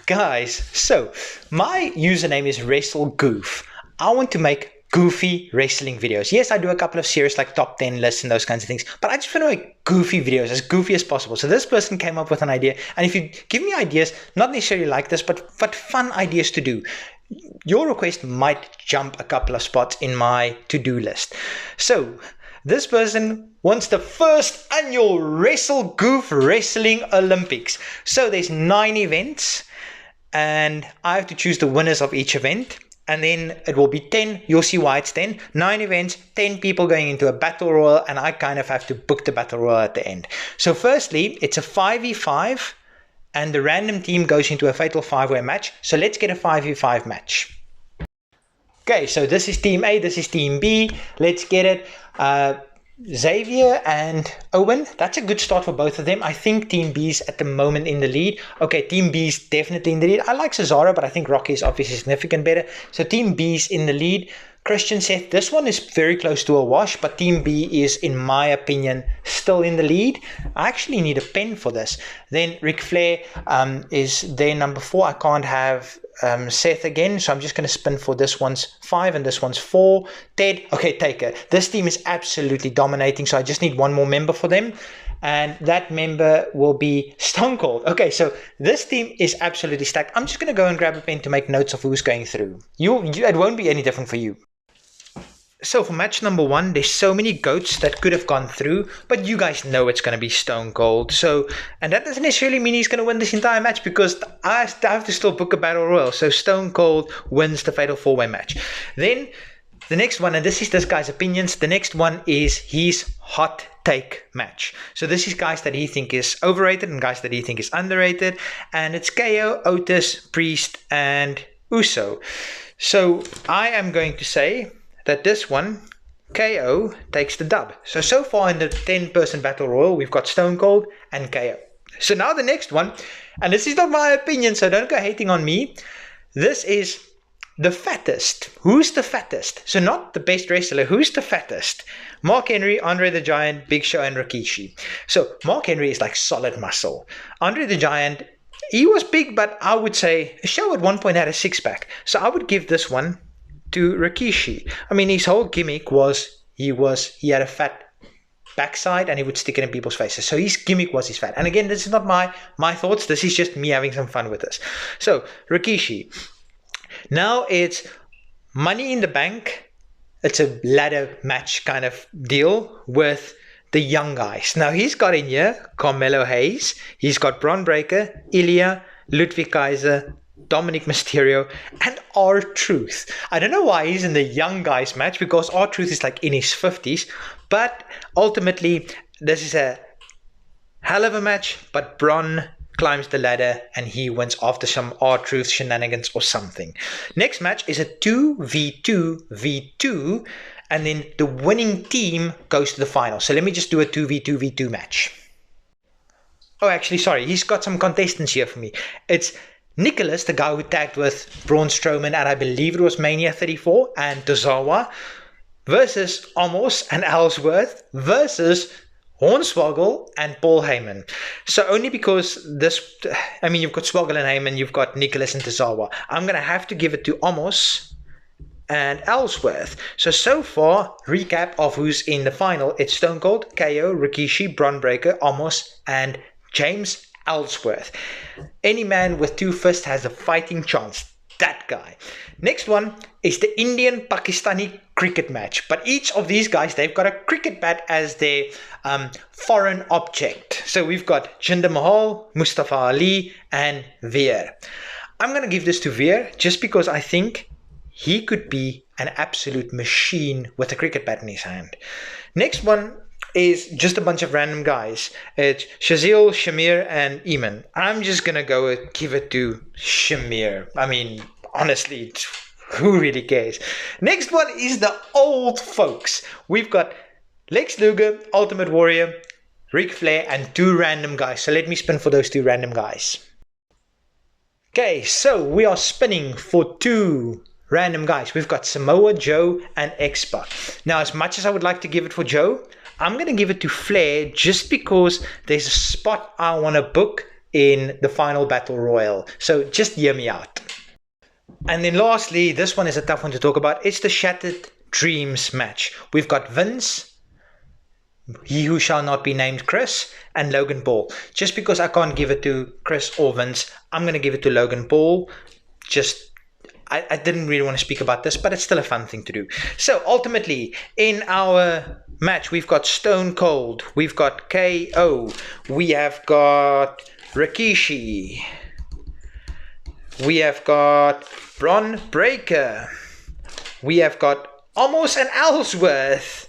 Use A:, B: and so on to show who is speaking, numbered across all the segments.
A: Guys, so my username is Wrestle Goof. I want to make goofy wrestling videos. Yes, I do a couple of series like top 10 lists and those kinds of things, but I just want to make goofy videos, as goofy as possible. So this person came up with an idea, and if you give me ideas, not necessarily like this, but fun ideas to do, your request might jump a couple of spots in my to-do list. So this person wants the first annual Wrestle Goof Wrestling Olympics. So there's 9 events, and I have to choose the winners of each event. And then it will be 10, you'll see why it's 10, 9 events, 10 people going into a battle royal, and I kind of have to book the battle royal at the end. So firstly, it's a 5v5, and the random team goes into a fatal 5-way match. So let's get a 5v5 match. Okay, so this is Team A, this is Team B. Let's get it. Xavier and Owen, that's a good start for both of them. I think Team B's at the moment in the lead. Okay, Team B's definitely in the lead. I like Cesaro, but I think Rocky is obviously significant better. So Team B's in the lead. Christian Seth, this one is very close to a wash, but Team B is, in my opinion, still in the lead. I actually need a pen for this. Then Ric Flair is there, number 4. I can't have Seth again, so I'm just going to spin for this one's 5 and this one's 4. Ted, okay, Taker. This team is absolutely dominating, so I just need one more member for them, and that member will be Stone Cold. Okay, so this team is absolutely stacked. I'm just going to go and grab a pen to make notes of who's going through. It won't be any different for you. So for match number 1, there's so many goats that could have gone through, but you guys know it's going to be Stone Cold. So, and that doesn't necessarily mean he's going to win this entire match, because I have to still book a battle royal. So Stone Cold wins the fatal 4-way match. Then the next one, and this is this guy's opinions, the next one is his hot take match. So this is guys that he think is overrated and guys that he think is underrated, and it's KO, Otis, Priest, and Uso. So I am going to say that this one, KO, takes the dub. So far in the 10-person battle royal, we've got Stone Cold and KO. So now the next one, and this is not my opinion, so don't go hating on me. This is the fattest. Who's the fattest? So not the best wrestler, who's the fattest? Mark Henry, Andre the Giant, Big Show, and Rikishi. So Mark Henry is like solid muscle. Andre the Giant, he was big, but I would say Show at one point had a 6-pack. So I would give this one to Rikishi. I mean, his whole gimmick was he had a fat backside and he would stick it in people's faces. So his gimmick was his fat. And again, this is not my thoughts. This is just me having some fun with this. So Rikishi. Now it's Money in the Bank. It's a ladder match kind of deal with the young guys. Now he's got in here Carmelo Hayes. He's got Bron Breakker, Ilya, Ludwig Kaiser, Dominic Mysterio, and R-Truth. I don't know why he's in the young guys match, because R-Truth is like in his 50s, but ultimately this is a hell of a match, but Bron climbs the ladder and he wins after some R-Truth shenanigans or something. Next match is a 2v2v2, and then the winning team goes to the final. So let me just do a 2v2v2 match. Oh, actually, sorry, he's got some contestants here for me. It's Nicholas, the guy who tagged with Braun Strowman at, I believe it was Mania 34, and Tozawa, versus Omos and Ellsworth, versus Hornswoggle and Paul Heyman. So only because you've got Swoggle and Heyman, you've got Nicholas and Tozawa. I'm going to have to give it to Omos and Ellsworth. So far, recap of who's in the final. It's Stone Cold, KO, Rikishi, Bron Breakker, Omos, and James Ellsworth. Any man with 2 fists has a fighting chance. That guy. Next one is the Indian Pakistani cricket match. But each of these guys, they've got a cricket bat as their foreign object. So we've got Jinder Mahal, Mustafa Ali, and Veer. I'm going to give this to Veer just because I think he could be an absolute machine with a cricket bat in his hand. Next one is just a bunch of random guys. It's Shazil, Shamir, and Eamon. I'm just going to go and give it to Shamir. I mean, honestly, who really cares? Next one is the old folks. We've got Lex Luger, Ultimate Warrior, Ric Flair, and 2 random guys. So let me spin for those 2 random guys. Okay, so we are spinning for 2 random guys. We've got Samoa Joe and X-Pac. Now, as much as I would like to give it for Joe, I'm going to give it to Flair just because there's a spot I want to book in the final battle royal. So just hear me out. And then lastly, this one is a tough one to talk about. It's the Shattered Dreams match. We've got Vince, he who shall not be named Chris, and Logan Paul. Just because I can't give it to Chris or Vince, I'm going to give it to Logan Paul. I didn't really want to speak about this, but it's still a fun thing to do. So ultimately, in our match, we've got Stone Cold, we've got KO, we have got Rikishi, we have got Bron Breakker, we have got Almost an Ellsworth,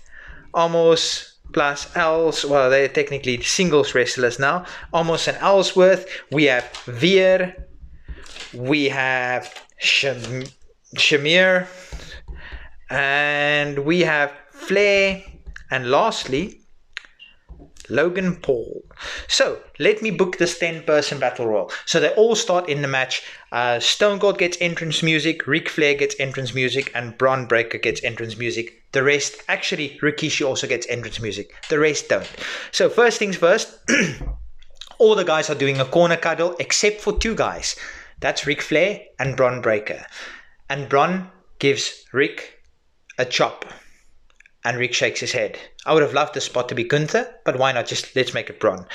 A: Almost plus Els, well, they're technically singles wrestlers now. Almost an Ellsworth, we have Veer, we have Shamir, and we have Flair, and lastly Logan Paul. So let me book this 10-person battle royal. So they all start in the match. Stone Cold gets entrance music, Ric Flair gets entrance music, and Bron Breakker gets entrance music. The rest, actually Rikishi also gets entrance music. The rest don't. So first things first, all the guys are doing a corner cuddle except for two guys. That's Ric Flair and Bron Breakker. And Bron gives Rick a chop. And Rick shakes his head. I would have loved this spot to be Gunther, but why not? Just let's make it Bron.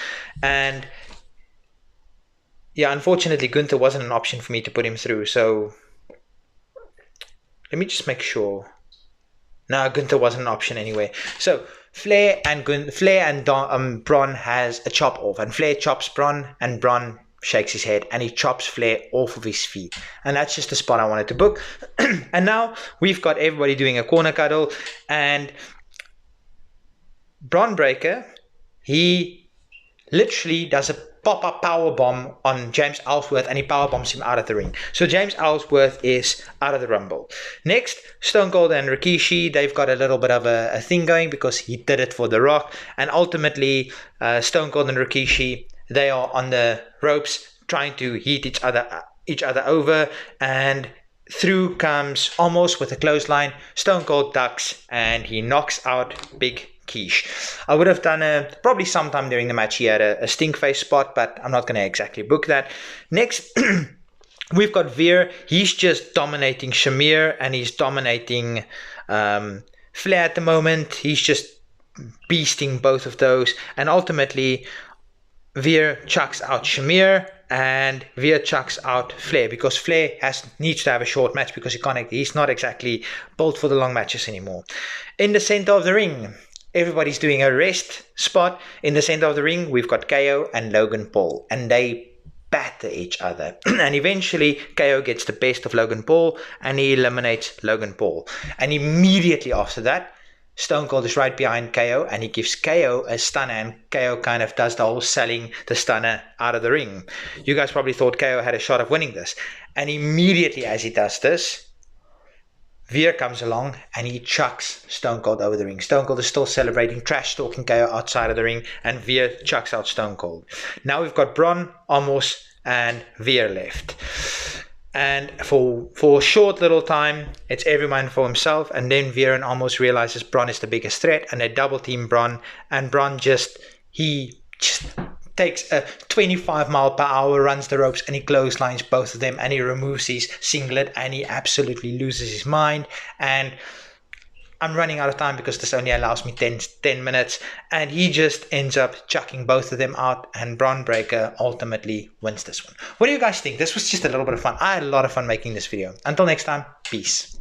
A: And yeah, unfortunately, Gunther wasn't an option for me to put him through. So let me just make sure. No, Gunther wasn't an option anyway. So Flair and Bron has a chop off, and Flair chops Bron, and Bron shakes his head, and he chops Flair off of his feet. And that's just the spot I wanted to book. And now we've got everybody doing a corner cuddle, and Bron Breakker, he literally does a pop-up power bomb on James Ellsworth, and he power bombs him out of the ring. So James Ellsworth is out of the Rumble. Next, Stone Cold and Rikishi, they've got a little bit of a thing going because he did it for The Rock. And ultimately, Stone Cold and Rikishi, they are on the ropes trying to heat each other over, and through comes Almost with a clothesline. Stone Cold ducks, and he knocks out Big Quiche. I would have done probably sometime during the match he had a stink face spot, but I'm not going to exactly book that. Next, we've got Veer. He's just dominating Shamir, and he's dominating Flair at the moment. He's just beasting both of those, and ultimately Veer chucks out Shamir, and Veer chucks out Flair, because Flair needs to have a short match because he's not exactly built for the long matches anymore. In the center of the ring, everybody's doing a rest spot. In the center of the ring, we've got KO and Logan Paul, and they batter each other. And eventually, KO gets the best of Logan Paul, and he eliminates Logan Paul. And immediately after that, Stone Cold is right behind KO, and he gives KO a stunner, and KO kind of does the whole selling the stunner out of the ring. You guys probably thought KO had a shot of winning this. And immediately as he does this, Veer comes along and he chucks Stone Cold over the ring. Stone Cold is still celebrating, trash talking KO outside of the ring, and Veer chucks out Stone Cold. Now we've got Bron, Almost, and Veer left. And for a short little time, it's everyone for himself, and then Veer and Almost realizes Bron is the biggest threat, and they double team Bron, and Bron just takes a 25-mile-per-hour, runs the ropes, and he clotheslines both of them, and he removes his singlet, and he absolutely loses his mind. And I'm running out of time because this only allows me 10 minutes, and he just ends up chucking both of them out, and Bron Breakker ultimately wins this one. What do you guys think? This was just a little bit of fun. I had a lot of fun making this video. Until next time, peace.